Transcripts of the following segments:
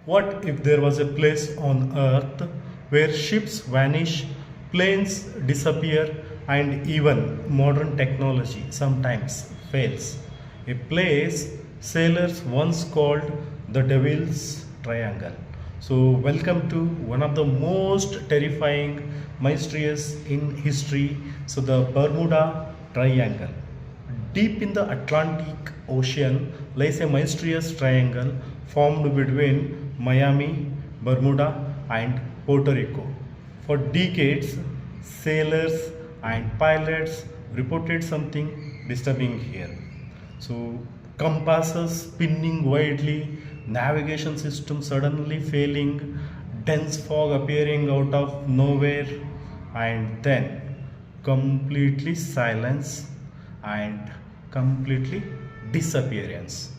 What if there was a place on earth where ships vanish, planes disappear, and even modern technology sometimes fails? A place sailors once called the Devil's Triangle. So, welcome to one of the most terrifying mysteries in history. So, the Bermuda Triangle. Deep in the Atlantic Ocean lies a mysterious triangle formed between Miami, Bermuda, and Puerto Rico. For decades, sailors and pilots reported something disturbing here. So, compasses spinning wildly, navigation system suddenly failing, dense fog appearing out of nowhere, and then completely silence and completely disappearance.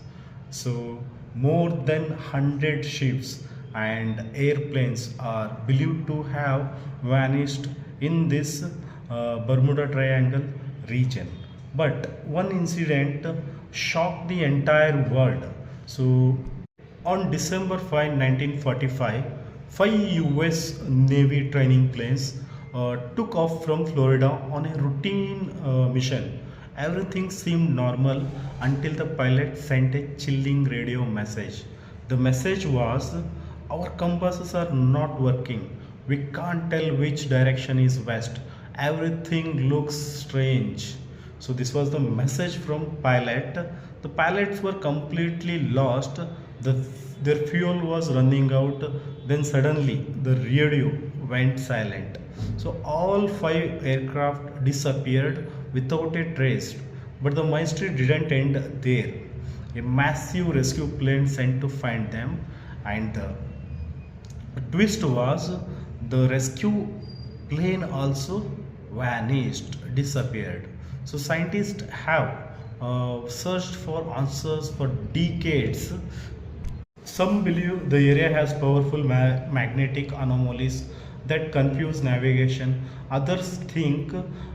So, more than 100 ships and airplanes are believed to have vanished in this Bermuda Triangle region. But one incident shocked the entire world. So, on December 5, 1945, five US Navy training planes took off from Florida on a routine mission. Everything seemed normal until the pilot sent a chilling radio message. The message was, "Our compasses are not working. We can't tell which direction is west. Everything looks strange." So this was the message from pilot. The pilots were completely lost. The, their fuel was running out. Then suddenly the radio went silent. So all five aircraft disappeared without a trace. But the mystery didn't end there. A massive rescue plane sent to find them, and the twist was the rescue plane also vanished, disappeared. So scientists have searched for answers for decades. Some believe the area has powerful magnetic anomalies that confuse navigation. Others think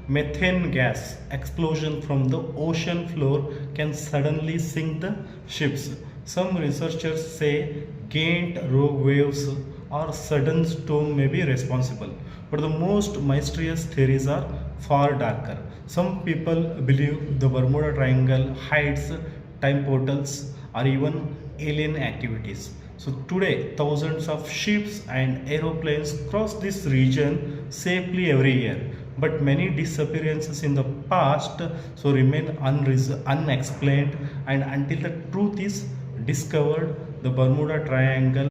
methane gas explosion from the ocean floor can suddenly sink the ships. Some researchers say gained rogue waves or sudden storm may be responsible. But the most mysterious theories are far darker. Some people believe the Bermuda Triangle hides time portals or even alien activities. So today, thousands of ships and aeroplanes cross this region safely every year. But many disappearances in the past so remain unexplained, and until the truth is discovered, the Bermuda Triangle